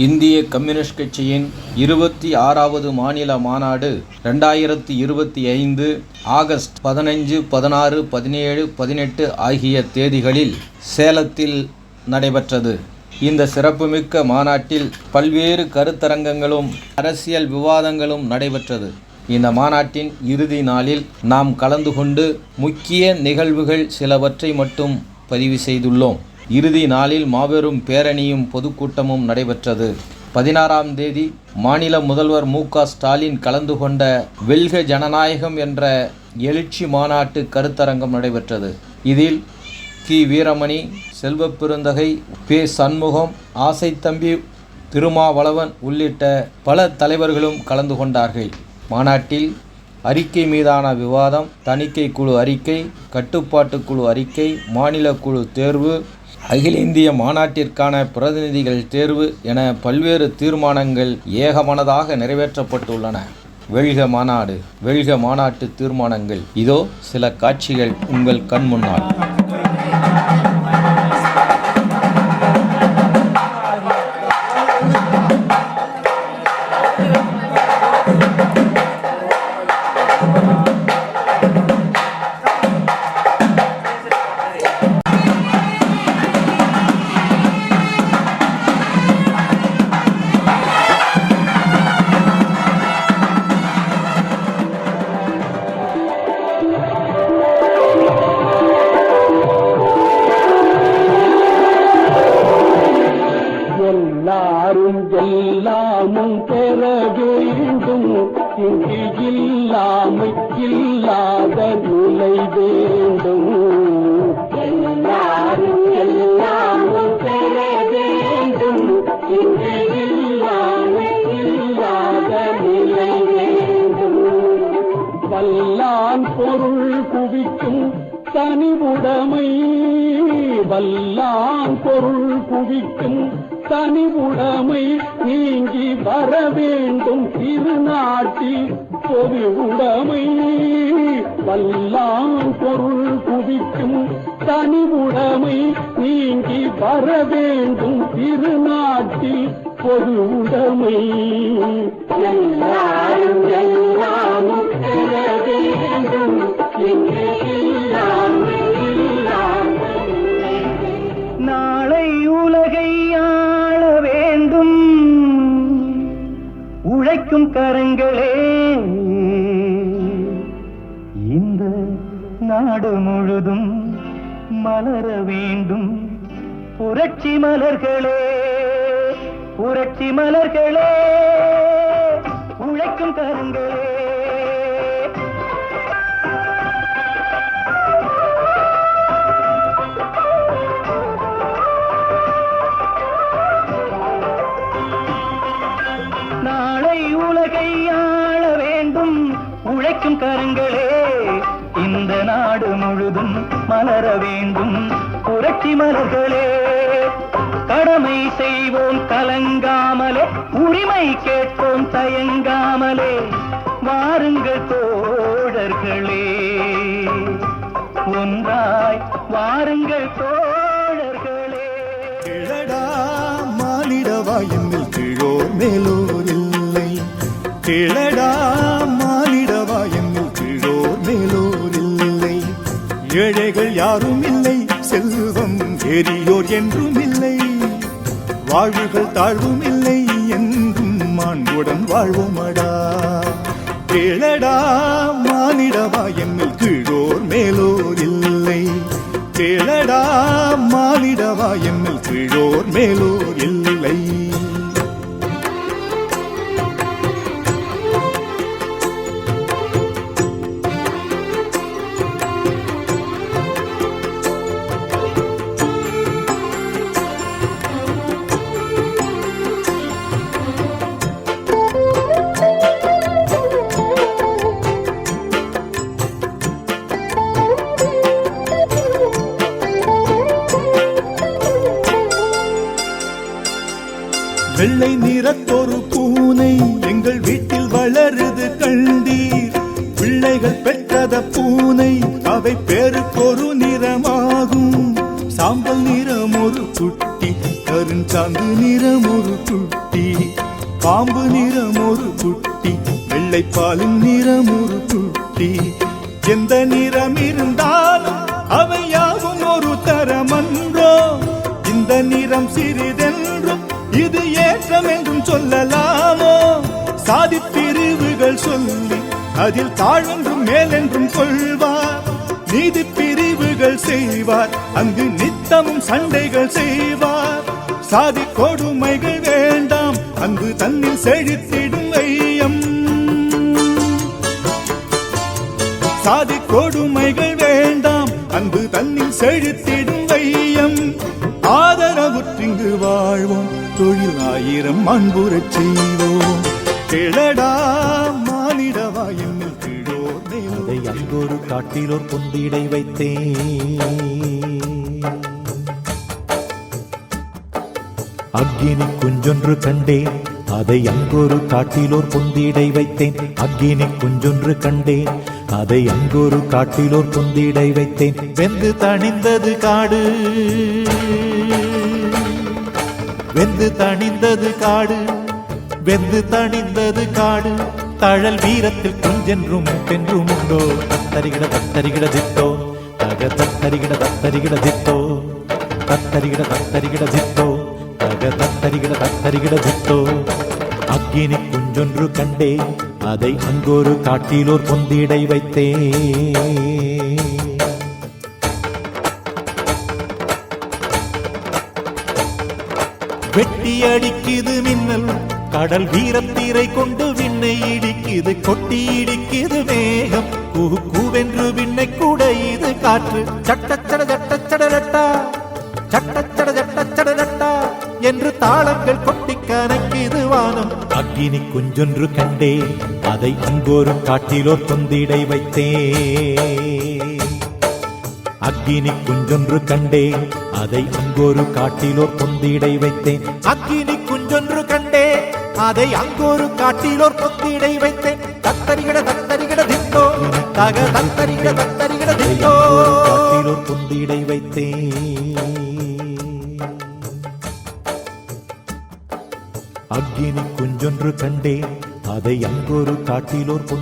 இந்திய கம்யூனிஸ்ட் கட்சியின் 26வது மாநில மாநாடு 2025 ஆகஸ்ட் 15, 16, 17, 18 ஆகிய தேதிகளில் சேலத்தில் நடைபெற்றது. இந்த சிறப்புமிக்க மாநாட்டில் பல்வேறு கருத்தரங்கங்களும் அரசியல் விவாதங்களும் நடைபெற்றது. இந்த மாநாட்டின் இறுதி நாளில் நாம் கலந்து கொண்டு முக்கிய நிகழ்வுகள் சிலவற்றை மட்டும் பதிவு செய்துள்ளோம். இறுதி நாளில் மாபெரும் பேரணியும் பொதுக்கூட்டமும் நடைபெற்றது. 16ஆம் தேதி மாநில முதல்வர் மு.க. ஸ்டாலின் கலந்து கொண்ட வெல்க ஜனநாயகம் என்ற எழுச்சி மாநாட்டு கருத்தரங்கம் நடைபெற்றது. இதில் கி. வீரமணி, செல்வப்பெருந்தகை, பே. சண்முகம், ஆசைத்தம்பி, திருமாவளவன் உள்ளிட்ட பல தலைவர்களும் கலந்து கொண்டார்கள். மாநாட்டில் அறிக்கை மீதான விவாதம், தணிக்கை குழு அறிக்கை, கட்டுப்பாட்டு குழு அறிக்கை, மாநில குழு தேர்வு, அகில இந்திய மாநாட்டிற்கான பிரதிநிதிகள் தேர்வு என பல்வேறு தீர்மானங்கள் ஏகமனதாக நிறைவேற்றப்பட்டுள்ளன. வெல்க மாநாடு, வெல்க மாநாட்டு தீர்மானங்கள். இதோ சில காட்சிகள் உங்கள் கண் முன்னால். எல்லாமும் பெற வேண்டும், இங்கு இல்லாமை இல்லாத நிலை வேண்டும். எல்லாரும் எல்லாமும் பெற வேண்டும், இங்கு இல்லாமை இல்லாத நிலை வேண்டும். வல்லான் பொருள் குவிக்கும் தனிவுடைமை, வல்லான் பொருள் குவிக்கும் தனிவுடைமை நீங்கி வர வேண்டும் திருநாட்டில் பொது உடைமை. வல்லான் பொருள் குவிக்கும் தனிவுடைமை நீங்கி வர வேண்டும் திருநாட்டில் பொது உடைமை. எல்லாரும் எல்லாமும் பெற வேண்டும், இங்கு இல்லாமை நாளை உலகை ஆள வேண்டும் உழைக்கும் கரங்களே, இந்த நாடு முழுதும் மலர வேண்டும் புரட்சி மலர்களே, புரட்சி மலர்களே, உழைக்கும் கரங்களே. உலகை ஆள வேண்டும் உழைக்கும் கரங்களே, இந்த நாடு முழுதும் மலர வேண்டும் புரட்சி மலர்களே. கடமை செய்வோம் கலங்காமலே, உரிமை கேட்போம் தயங்காமலே, வாருங்கள் தோழர்களே, ஒன்றாய் வாருங்கள் தோழர்களே. கிழடா மானிடவா என்னில் கீழோர் மேலோர் இல்லை, கிழடா மானிடவா என்னில் கீழோர் மேலோர் இல்லை. ஏழைகள் யாரும் இல்லை, செல்வம் ஏறியோர் என்றும் இல்லை, வாழ்வுகள் தாழ்வும் இல்லை, என்றும் மாண்புடன் வாழ்வோமடா. கிழடா மானிடவா என்னில் கீழோர் மேலோர் இல்லை, கிழடா மானிடவா என்னில் கீழோர் மேலோர் இல்லை. வெள்ளை நிறத்தொரு பூனை எங்கள் வீட்டில் வளருது கண்டீர். பிள்ளைகள் பெற்றத பூனை அவை பேருக்கொரு நிறமாகும். சாம்பல் நிறம் ஒரு குட்டி, கருஞ்சாந்து நிறம் ஒரு குட்டி. பாம்பு நிறம் ஒரு குட்டி, வெள்ளைப்பாலின் நிறம் ஒரு குட்டி. எந்த நிறம் இருந்தாலும் அவை யாவும் ஒரு தரமன்றோ. இந்த நிறம் சிறிதென்றும் இது ஏற்றம் என்றும் சொல்லலாமோ. சாதி பிரிவுகள் சொல்லி அதில் தாழ்வென்றும் மேலென்றும் கொள்வார். நீதி பிரிவுகள் செய்வார், அங்கு நித்தமும் சண்டைகள் செய்வார். சாதி கொடுமைகள் வேண்டாம், அங்கு தன்னில் செழித்திடும் ஐயம். சாதி கொடுமைகள் வேண்டாம், அங்கு தன்னில் செழித்திடும் ஐயம். ஆதரவுற்றிங்கு வாழ்வோம், தொழில் 1000 அன்புறச் செய்வோம். கிழடா மானிடவா என்னில் கீழோர் அதை அங்கொரு காட்டிலோர் பொந்திடை வைத்தேன். அக்கினி குஞ்சொன்று கண்டேன், அதை அங்கொரு காட்டிலோர் பொந்திடை வைத்தேன். அக்கினி குஞ்சொன்று கண்டேன், அதை அங்கொரு காட்டிலோர் பொந்திடை வைத்தேன். வெந்து தணிந்தது காடு, வெந்து தணிந்தது காடு, வெந்து தணிந்தது காடு. தழல் வீரத்தில் குஞ்சென்றும் பென்றும் உண்டோ. தத்தரிகிட தத்தரிகிட தித்தோ, தக தத்தரிகிட தத்தரிகிட தித்தோ, தத்தரிகிட தத்தரிகிட தித்தோ, தக தத்தரிகிட தத்தரிகிட தித்தோ. அக்கினி குஞ்சொன்று கண்டே, அதை அங்கொரு காட்டிலோர் பொந்திடை வைத்தேன். வெட்டி அடிக்குது மின்னல், கடல் வீரத்தீரை கொண்டு விண்ணை இடிக்குது. கொட்டி இடிக்குது மேகம், கூ கூவென்று விண்ணை கூட இது காற்று. சட்டச்சட சட்டச்சடரட்டா, சட்டச்சட சட்டச்சடரட்டா என்று தாளங்கள் கொட்டி கணக்குது வானம். அக்கினி குஞ்சொன்று கண்டே, அதை அங்கொரு காட்டிலோர் பொந்திடை வைத்தேன். அக்கினி குஞ்சொன்று கண்டே, அதை அங்கொரு காட்டிலோர் பொந்திடை வைத்தேன். அக்கினி குஞ்சொன்று கண்டே, அதை அங்கொரு காட்டிலோர் பொந்திடை வைத்தேன். தத்தரிகிட தத்தரிகிட தித்தோ, தக தத்தரிகிட தத்தரிகிட தித்தோ, காட்டிலோர் பொந்திடை வைத்தேன். அக்கினி குஞ்சொன்று கண்டே, அதை அங்கொரு காட்டிலோர்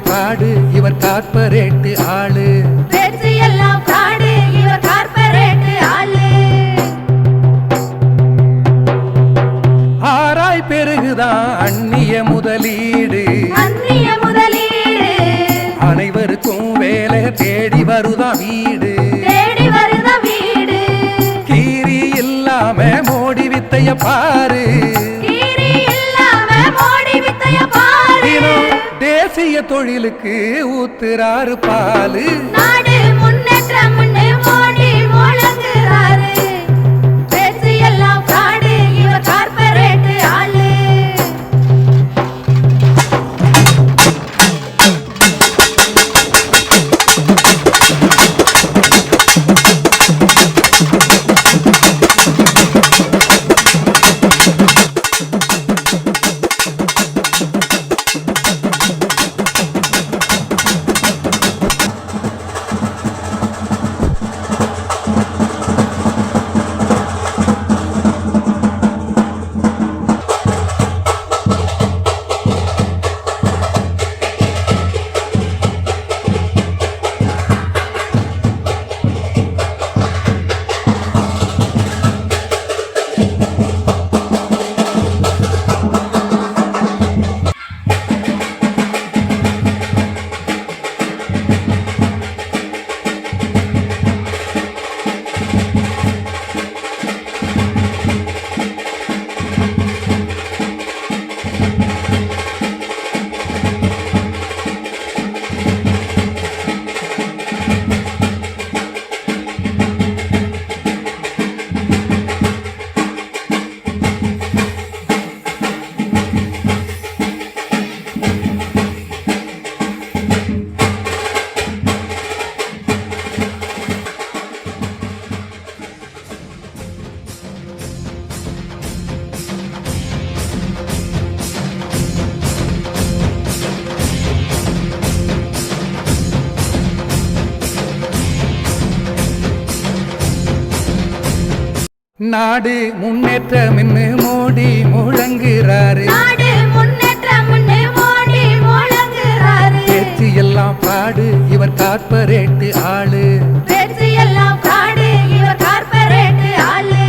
பாடு இவர் கார்ப்பரேட் ஆளு. பேச்சு எல்லாம் பாடு இவர் கார்ப்பரேட் ஆளு. ஆராய் பெருகுதான் அந்நிய முதலீடு, அந்நிய முதலீடு. அனைவருக்கும் வேலை தேடி வருதா வீடு, தேடி வருதா வீடு. கீரி இல்லாம மோடி வித்தைய பாரு, கீரி இல்லாம மோடி வித்தைய பாரு. தேசிய தொழிலுக்கு ஊத்துறாரு பாலு. நாடு முன்னேற்றம் மோடி முழங்குறாரு. பேச்சு எல்லாம் பாடு இவர் கார்ப்பரேட் ஆளு. நாடு முன்னேற்றம் மோடி முழங்குறாரு. நாடு முன்னேற்றம் மோடி முழங்குறாரு. பேச்சு எல்லாம் பாடு இவர் கார்ப்பரேட் ஆளு. பேச்சு எல்லாம் பாடு இவர் கார்ப்பரேட் ஆளு.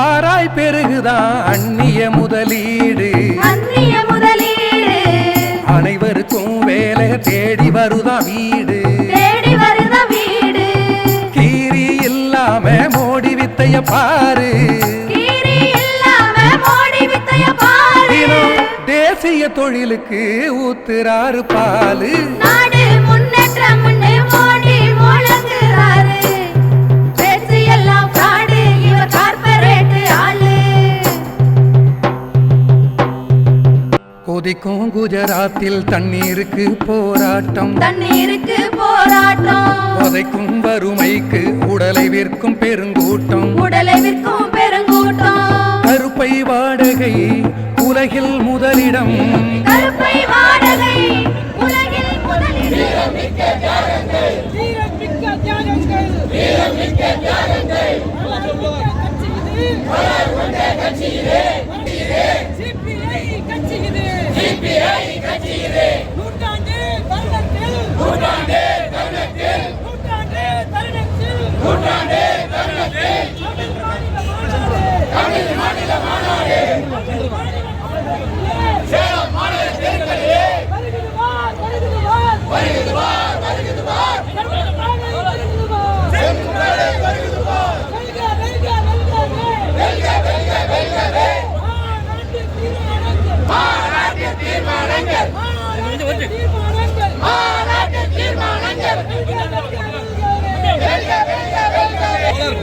ஆராய் பெருகுதான் அந்நிய முதலீடு. அந்நிய முதலீடு. அனைவருக்கும் வேலை தேடி வருதா வீடு. தேடி வருதா வீடு. கீரி இல்லாம மோடி வித்தைய பாரு. கீரி இல்லாம மோடி வித்தைய பாரு. தேசிய தொழிலுக்கு ஊத்துறாரு பாலு. நாடு முன்னேற்றம் மோடி முழங்குறாரு. பேச்சு எல்லாம் fraud இவர் கார்ப்பரேட் ஆளு. கொதிக்கும் குஜராத்தில் தண்ணீருக்கு போராட்டம். தண்ணீருக்கு போராட்டம். கொதைக்கும் வறுமைக்கு உடலை விற்கும் பெருங்கூட்டம். உடலை விற்கும் பெருங்கூட்டம். கருப்பை வாடகை உலகில் முதலிடம். கருப்பை வாடகை உலகில் முதலிடம்.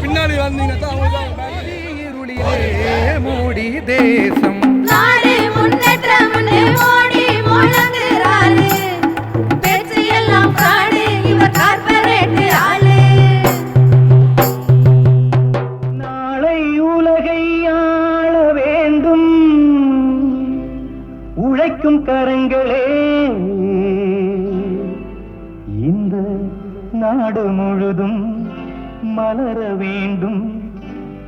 பின்னாடி வந்தீங்க மோடி தேசம். நாடு முன்னேற்றம் மோடி முழங்குறாரு. பேச்சு எல்லாம் fraud இவர் கார்ப்பரேட் ஆளு. நாளை உலகை ஆள வேண்டும் உழைக்கும் கரங்களே. இந்த நாடு முழுதும் மலர வேண்டும்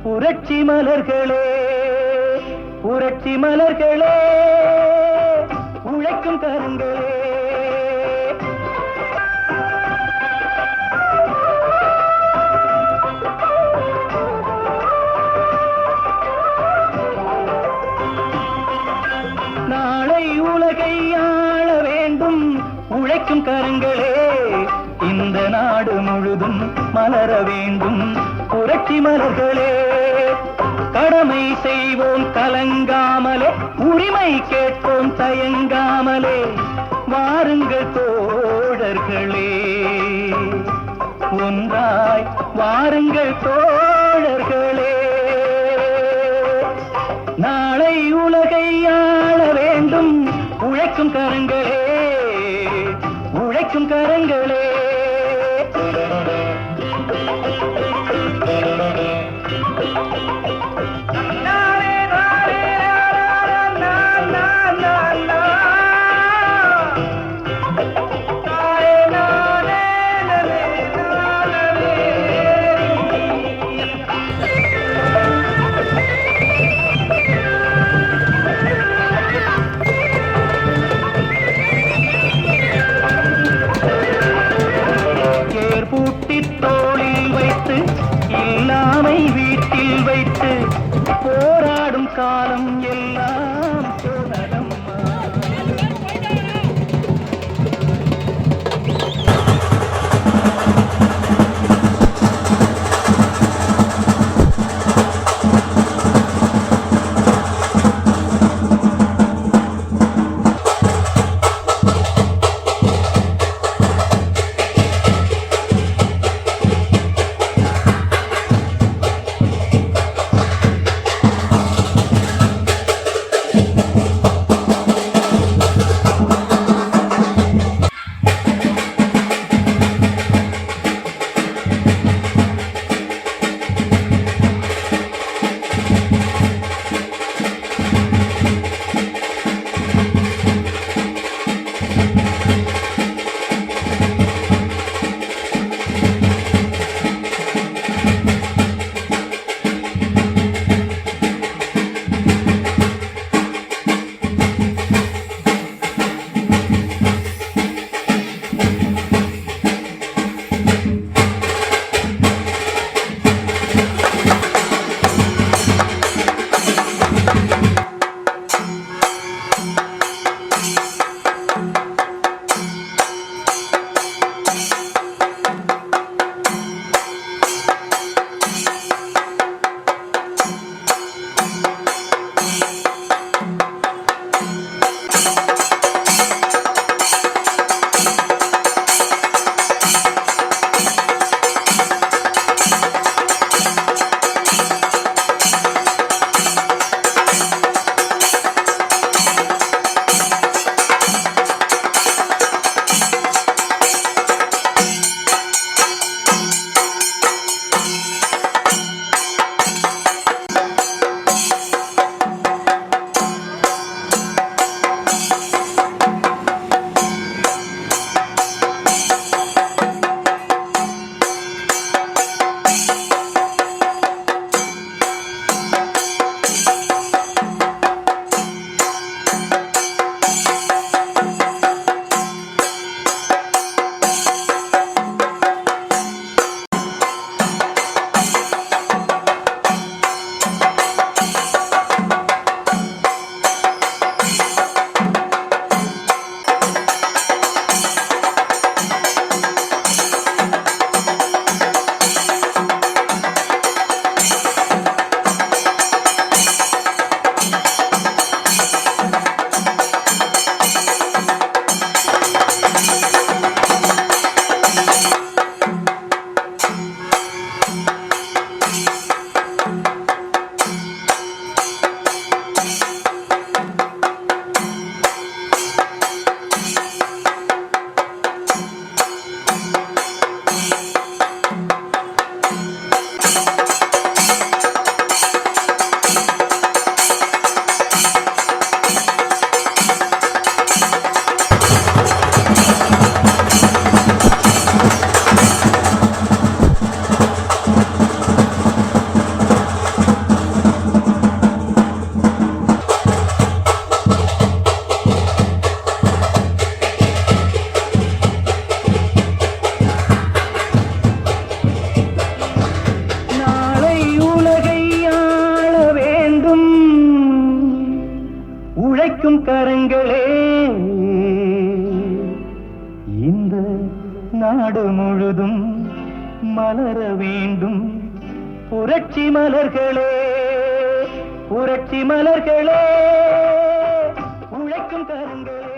புரட்சி மலர்களே. புரட்சி மலர்களே உழைக்கும் கரங்களே. நாளை உலகை ஆள வேண்டும் உழைக்கும் கரங்களே. இந்த நாடு முழுதும் மலர வேண்டும் புரட்சி மலர்களே. கடமை செய்வோம் கலங்காமலே. உரிமை கேட்போம் தயங்காமலே. வாருங்கள் தோழர்களே ஒன்றாய் வாருங்கள் தோழர்களே. நாளை உலகை ஆள வேண்டும் உழைக்கும் கரங்களே. உழைக்கும் கரங்களே. பூட்டி தோளில் வைத்து இல்லாமை வீட்டில் வைத்து போராடும் காலம் எல்லாம் போனதம்மா. உழைக்கும் கரங்களே இந்த நாடு முழுதும் மலர வேண்டும் புரட்சி மலர்களே புரட்சி மலர்களே உழைக்கும் கரங்களே